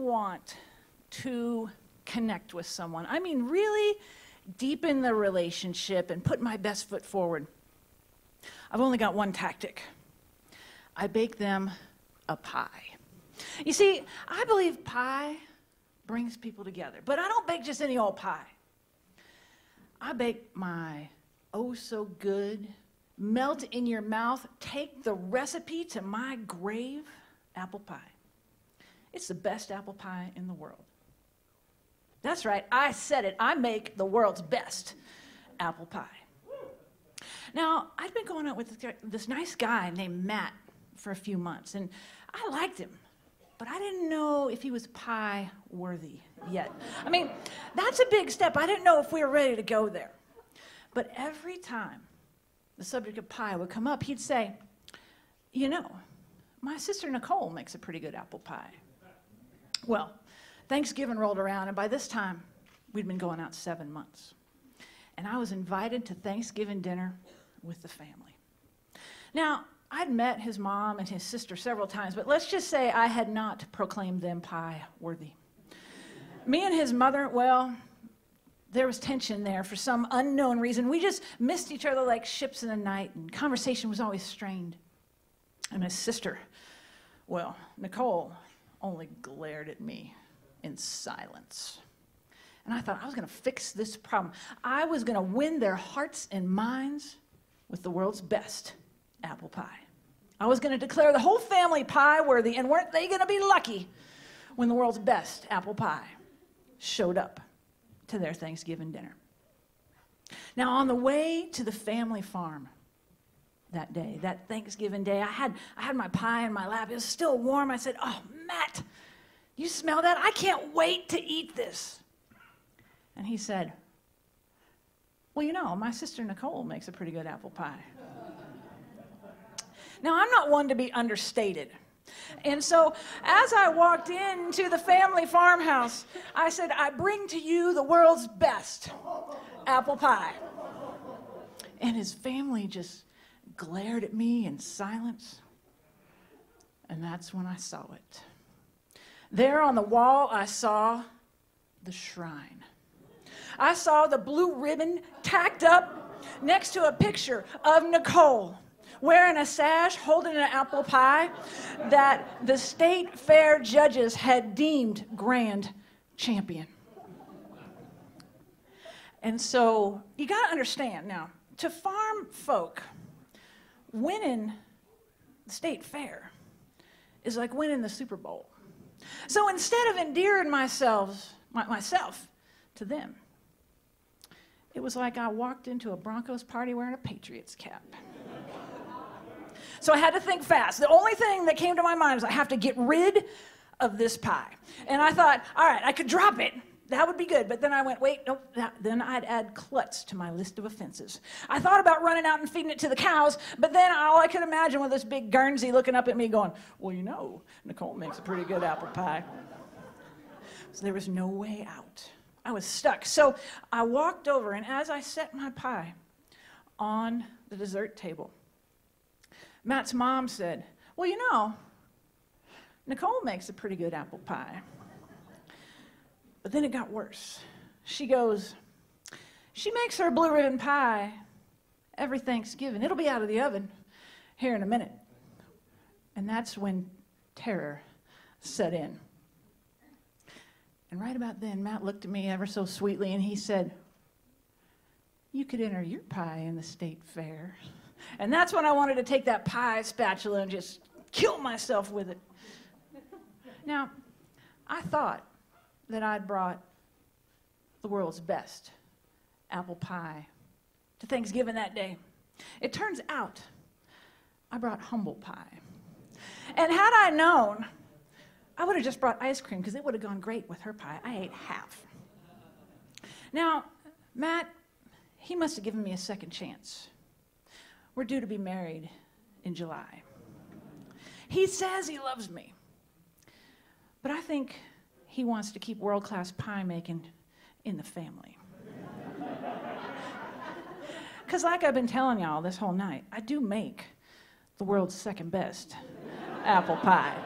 want to connect with someone, I mean really deepen the relationship and put my best foot forward, I've only got one tactic. I bake them a pie. You see, I believe pie brings people together, but I don't bake just any old pie. I bake my oh-so-good, melt in your mouth, take the recipe to my grave apple pie. It's the best apple pie in the world. That's right, I said it. I make the world's best apple pie. Now, I'd been going out with this nice guy named Matt for a few months, and I liked him, but I didn't know if he was pie worthy yet. I mean, that's a big step. I didn't know if we were ready to go there. But every time the subject of pie would come up, he'd say, you know, my sister Nicole makes a pretty good apple pie. Well, Thanksgiving rolled around, and by this time, we'd been going out 7 months. And I was invited to Thanksgiving dinner with the family. Now, I'd met his mom and his sister several times, but let's just say I had not proclaimed them pie worthy. Me and his mother, well, there was tension there for some unknown reason. We just missed each other like ships in the night, and conversation was always strained. And his sister, well, Nicole, only glared at me in silence. And I thought I was going to fix this problem. I was going to win their hearts and minds with the world's best apple pie. I was going to declare the whole family pie worthy, and weren't they going to be lucky when the world's best apple pie showed up to their Thanksgiving dinner. Now, on the way to the family farm that day, that Thanksgiving day, I had my pie in my lap. It was still warm. I said, oh, Matt, you smell that? I can't wait to eat this. And he said, well, you know, my sister Nicole makes a pretty good apple pie. Now, I'm not one to be understated. And so as I walked into the family farmhouse, I said, I bring to you the world's best apple pie. And his family just glared at me in silence. And that's when I saw it. There on the wall, I saw the shrine. I saw the blue ribbon tacked up next to a picture of Nicole wearing a sash, holding an apple pie that the state fair judges had deemed grand champion. And so you got to understand now, to farm folk, winning the state fair is like winning the Super Bowl. So instead of endearing myself to them, it was like I walked into a Broncos party wearing a Patriots cap. So I had to think fast. The only thing that came to my mind was I have to get rid of this pie. And I thought, all right, I could drop it. That would be good. But then I went, wait, nope, then I'd add klutz to my list of offenses. I thought about running out and feeding it to the cows, but then all I could imagine was this big Guernsey looking up at me going, well, you know, Nicole makes a pretty good apple pie. So there was no way out. I was stuck. So I walked over, and as I set my pie on the dessert table, Matt's mom said, well, you know, Nicole makes a pretty good apple pie. But then it got worse. She goes, she makes her blue ribbon pie every Thanksgiving. It'll be out of the oven here in a minute. And that's when terror set in. And right about then, Matt looked at me ever so sweetly, and he said, you could enter your pie in the state fair. And that's when I wanted to take that pie spatula and just kill myself with it. Now, I thought that I'd brought the world's best apple pie to Thanksgiving that day. It turns out I brought humble pie. And had I known, I would have just brought ice cream because it would have gone great with her pie. I ate half. Now, Matt, he must have given me a second chance. We're due to be married in July. He says he loves me, but I think he wants to keep world-class pie making in the family. Because like I've been telling y'all this whole night, I do make the world's second best apple pie.